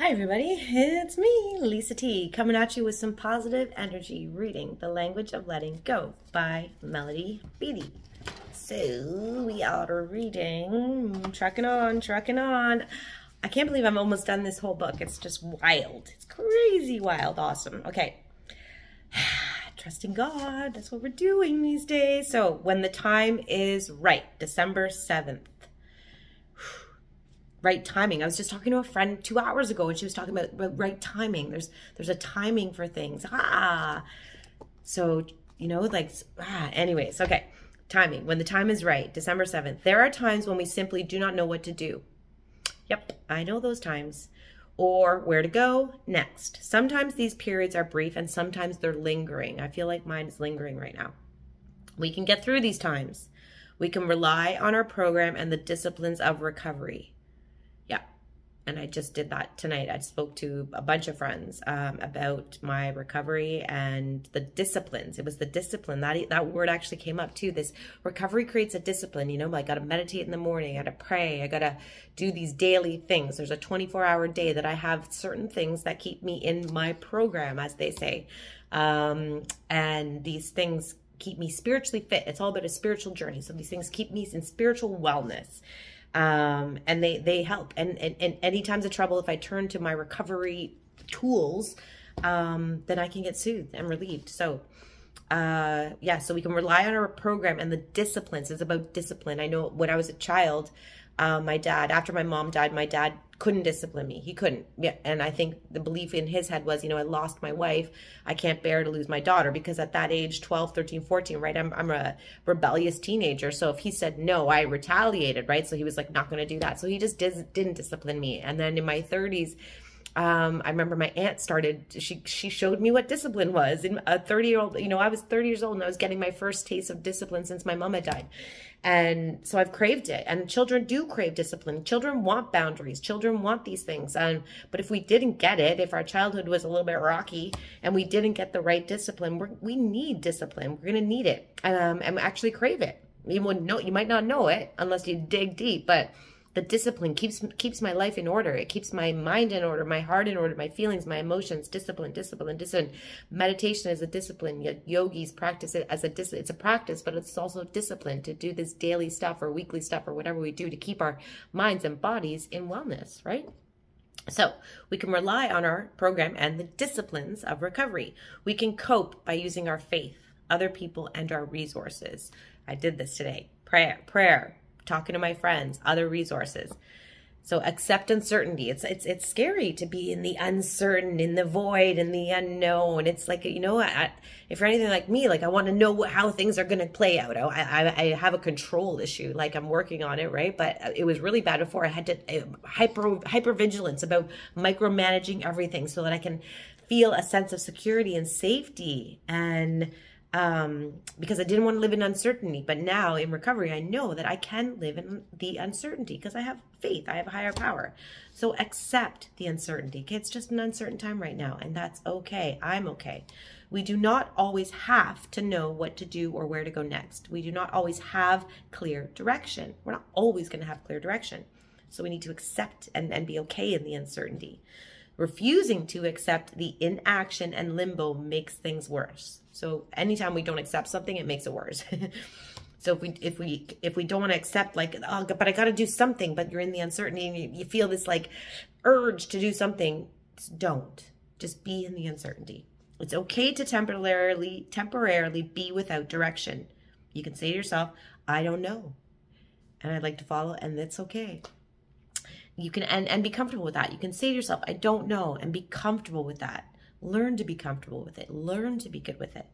Hi everybody, it's me, LisaT, coming at you with some positive energy reading, The Language of Letting Go by Beattie. So we are reading, trucking on. I can't believe I'm almost done this whole book. It's just wild. It's crazy wild, awesome. Okay. Trusting God, that's what we're doing these days. So when the time is right, December 7th. Right timing. I was just talking to a friend 2 hours ago and she was talking about right timing. There's a timing for things. So, anyways, okay. Timing. When the time is right, December 7th. There are times when we simply do not know what to do. Yep, I know those times. Or where to go next. Sometimes these periods are brief and sometimes they're lingering. I feel like mine is lingering right now. We can get through these times. We can rely on our program and the disciplines of recovery. And I just did that tonight. I spoke to a bunch of friends about my recovery and the disciplines. It was the discipline. That word actually came up too. This recovery creates a discipline. You know, I got to meditate in the morning. I got to pray. I got to do these daily things. There's a 24-hour day that I have certain things that keep me in my program, as they say. And these things keep me spiritually fit. It's all about a spiritual journey. So these things keep me in spiritual wellness. And they help. And any times of trouble, if I turn to my recovery tools, then I can get soothed and relieved. So, so we can rely on our program and the disciplines. It's about discipline. I know when I was a child, my dad, after my mom died, my dad couldn't discipline me. He couldn't. Yeah. And I think the belief in his head was, I lost my wife. I can't bear to lose my daughter, because at that age, 12, 13, 14, right? I'm a rebellious teenager. So if he said no, I retaliated, right? So he was like, not going to do that. So he just didn't discipline me. And then in my 30s, I remember my aunt she showed me what discipline was. In a 30-year-old, I was 30 years old and I was getting my first taste of discipline since my mom had died. And so I've craved it. And children do crave discipline. Children want boundaries. Children want these things. But if we didn't get it, if our childhood was a little bit rocky and we didn't get the right discipline, we need discipline. We're going to need it. And actually crave it. You might not know it unless you dig deep, but the discipline keeps my life in order. It keeps my mind in order, my heart in order, my feelings, my emotions. Discipline. Meditation is a discipline. Yogis practice it as a discipline. It's a practice, but it's also discipline to do this daily stuff or weekly stuff or whatever we do to keep our minds and bodies in wellness, right? So we can rely on our program and the disciplines of recovery. We can cope by using our faith, other people, and our resources. I did this today. Prayer. Talking to my friends, other resources. So accept uncertainty. It's scary to be in the uncertain, in the void, in the unknown. It's like, if you're anything like me, like I want to know how things are going to play out. I have a control issue, like I'm working on it, right? But it was really bad before. I had to hyper vigilance about micromanaging everything so that I can feel a sense of security and safety, and because I didn't want to live in uncertainty. But now in recovery, I know that I can live in the uncertainty because I have faith. I have a higher power. So accept the uncertainty. Okay, it's just an uncertain time right now, and that's okay. I'm okay. We do not always have to know what to do or where to go next. We do not always have clear direction. We're not always going to have clear direction. So we need to accept and be okay in the uncertainty. Refusing to accept the inaction and limbo makes things worse. So anytime we don't accept something, it makes it worse. So if we don't want to accept, like, oh, but I got to do something, but you're in the uncertainty and you feel this like urge to do something, don't. Just be in the uncertainty. It's okay to temporarily be without direction. You can say to yourself, I don't know, and I'd like to follow, and that's okay. You can, and be comfortable with that. You can say to yourself, I don't know, and be comfortable with that. Learn to be comfortable with it. Learn to be good with it.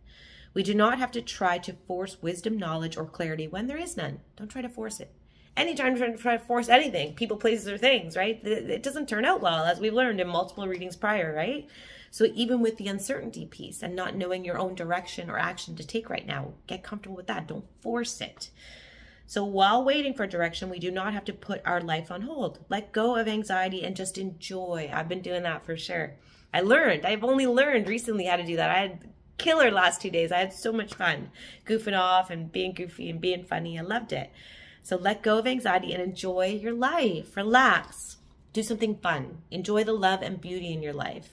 We do not have to try to force wisdom, knowledge, or clarity when there is none. Don't try to force it. Anytime you try to force anything, people, places, or things, right? It doesn't turn out well, as we've learned in multiple readings prior, right? So even with the uncertainty piece and not knowing your own direction or action to take right now, get comfortable with that. Don't force it. So while waiting for direction, we do not have to put our life on hold. Let go of anxiety and just enjoy. I've been doing that for sure. I've only learned recently how to do that. I had killer last 2 days. I had so much fun goofing off and being goofy and being funny. I loved it. So let go of anxiety and enjoy your life. Relax. Do something fun. Enjoy the love and beauty in your life.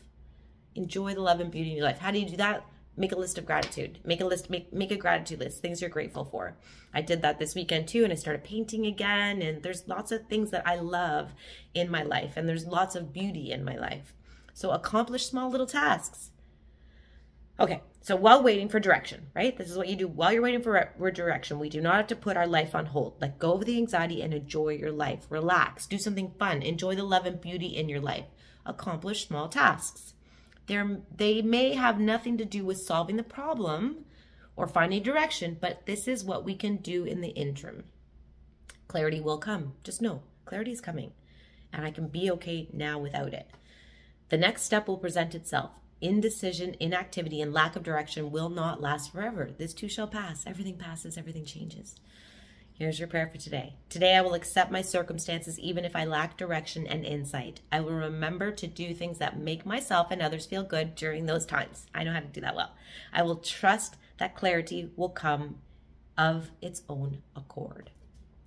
Enjoy the love and beauty in your life. How do you do that? Make a list of gratitude. Make a gratitude list, things you're grateful for. I did that this weekend too, and I started painting again, and there's lots of things that I love in my life, and there's lots of beauty in my life. So accomplish small little tasks. Okay, so while waiting for direction, right? This is what you do while you're waiting for direction. We do not have to put our life on hold. Let go of the anxiety and enjoy your life. Relax, do something fun. Enjoy the love and beauty in your life. Accomplish small tasks. They may have nothing to do with solving the problem or finding direction, but this is what we can do in the interim. Clarity will come. Just know, clarity is coming, and I can be okay now without it. The next step will present itself. Indecision, inactivity, and lack of direction will not last forever. This too shall pass. Everything passes, everything changes. Here's your prayer for today. Today I will accept my circumstances even if I lack direction and insight. I will remember to do things that make myself and others feel good during those times. I know how to do that well. I will trust that clarity will come of its own accord.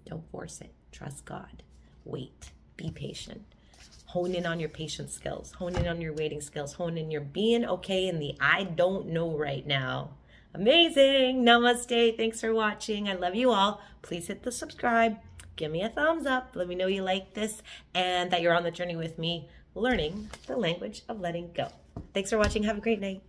Don't force it. Trust God. Wait. Be patient. Hone in on your patience skills. Hone in on your waiting skills. Hone in your being okay in the I don't know right now. Amazing. Namaste. Thanks for watching. I love you all. Please hit the subscribe. Give me a thumbs up. Let me know you like this and that you're on the journey with me learning the language of letting go. Thanks for watching. Have a great night.